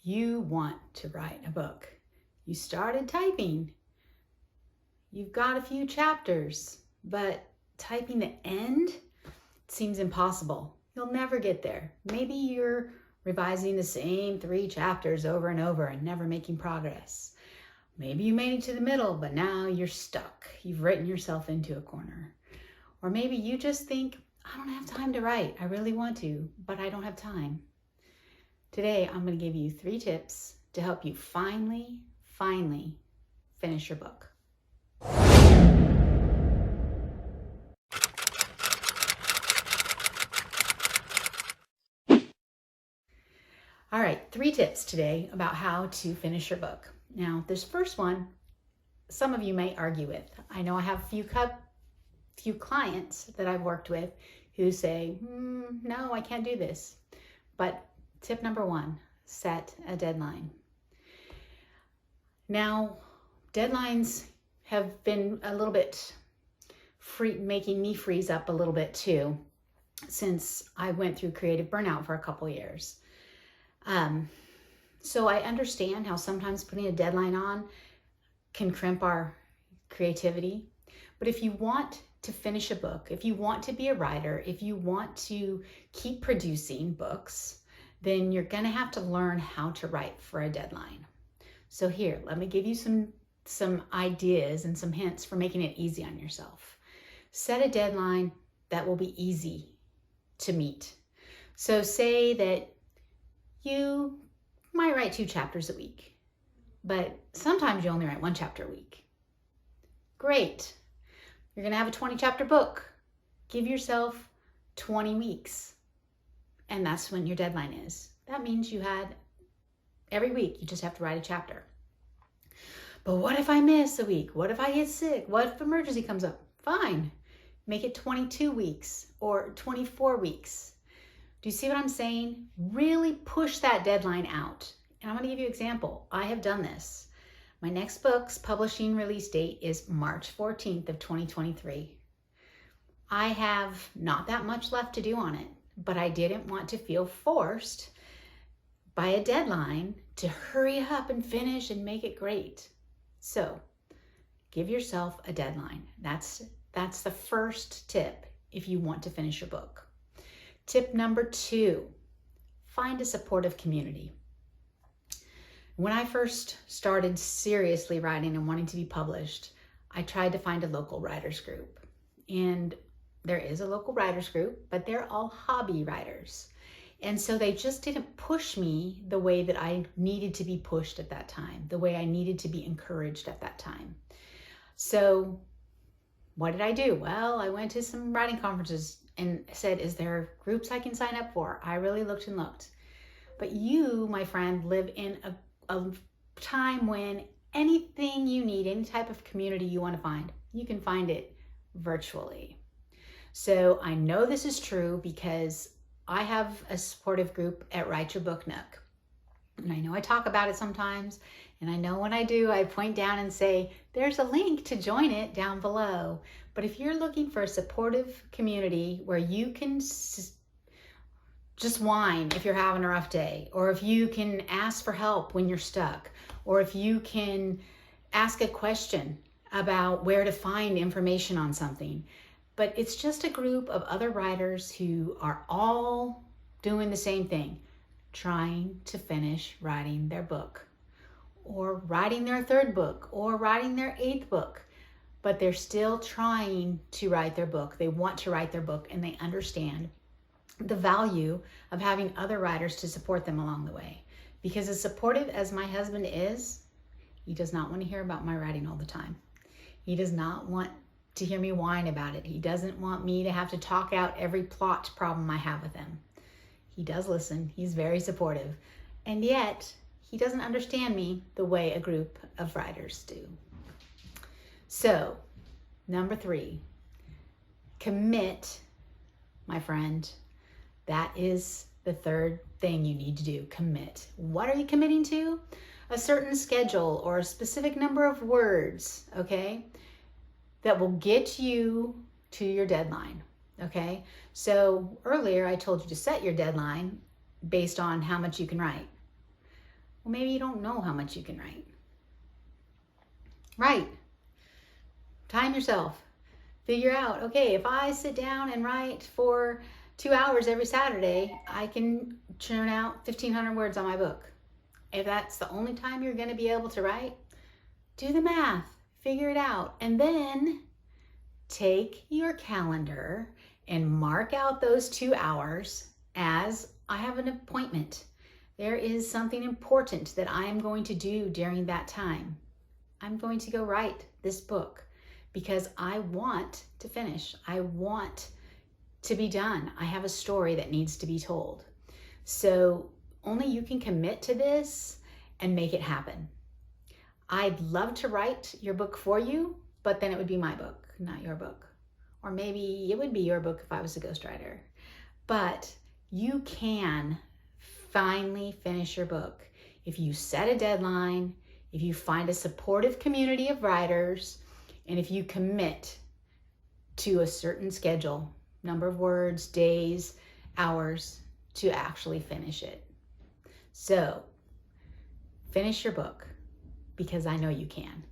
You want to write a book. You started typing. You've got a few chapters, but typing the end seems impossible. You'll never get there. Maybe you're revising the same 3 chapters over and over and never making progress. Maybe you made it to the middle, but now you're stuck. You've written yourself into a corner. Or maybe you just think, I don't have time to write. I really want to, but I don't have time. Today, I'm going to give you 3 tips to help you finally finish your book. All right, 3 tips today about how to finish your book. Now, this first one, some of you may argue with. I know I have a few clients that I've worked with who say, no, I can't do this. But tip number 1, set a deadline. Now, deadlines have been a little bit making me freeze up a little bit too, since I went through creative burnout for a couple years. So I understand how sometimes putting a deadline on can crimp our creativity. But if you want to finish a book, if you want to be a writer, if you want to keep producing books, then you're going to have to learn how to write for a deadline. So here, let me give you some ideas and some hints for making it easy on yourself. Set a deadline that will be easy to meet. So say that you might write 2 chapters a week, but sometimes you only write 1 chapter a week. Great. You're going to have a 20 chapter book. Give yourself 20 weeks. And that's when your deadline is. That means you had every week, you just have to write a chapter. But what if I miss a week? What if I get sick? What if emergency comes up? Fine. Make it 22 weeks or 24 weeks. Do you see what I'm saying? Really push that deadline out. And I'm going to give you an example. I have done this. My next book's publishing release date is March 14th of 2023. I have not that much left to do on it, but I didn't want to feel forced by a deadline to hurry up and finish and make it great. So give yourself a deadline. That's the first tip if you want to finish your book. Tip number 2, find a supportive community. When I first started seriously writing and wanting to be published, I tried to find a local writers group. And there is a local writers group, but they're all hobby writers. And so they just didn't push me the way that I needed to be pushed at that time, the way I needed to be encouraged at that time. So what did I do? Well, I went to some writing conferences and said, is there groups I can sign up for? I really looked and looked. But you, my friend, live in a time when anything you need, any type of community you want to find, you can find it virtually. So I know this is true because I have a supportive group at Write Your Book Nook. And I know I talk about it sometimes, and I know when I do, I point down and say, there's a link to join it down below. But if you're looking for a supportive community where you can just whine if you're having a rough day, or if you can ask for help when you're stuck, or if you can ask a question about where to find information on something, but it's just a group of other writers who are all doing the same thing, trying to finish writing their book, or writing their 3rd book, or writing their 8th book, but they're still trying to write their book. They want to write their book, and they understand the value of having other writers to support them along the way. Because as supportive as my husband is, he does not want to hear about my writing all the time. He does not want to hear me whine about it. He doesn't want me to have to talk out every plot problem I have with him. He does listen. He's very supportive. And yet, he doesn't understand me the way a group of writers do. So, number 3, commit, my friend. That is the 3rd thing you need to do, commit. What are you committing to? A certain schedule or a specific number of words, okay, that will get you to your deadline, okay? So earlier I told you to set your deadline based on how much you can write. Well, maybe you don't know how much you can write. Write. Time yourself. Figure out, okay, if I sit down and write for 2 hours every Saturday, I can churn out 1,500 words on my book. If that's the only time you're going to be able to write, do the math, figure it out, and then take your calendar and mark out those 2 hours as I have an appointment. There is something important that I am going to do during that time. I'm going to go write this book because I want to finish. I want to be done. I have a story that needs to be told. So only you can commit to this and make it happen. I'd love to write your book for you, but then it would be my book, not your book. Or maybe it would be your book if I was a ghostwriter. But you can finally finish your book if you set a deadline, if you find a supportive community of writers, and if you commit to a certain schedule, number of words, days, hours, to actually finish it. So, finish your book because I know you can.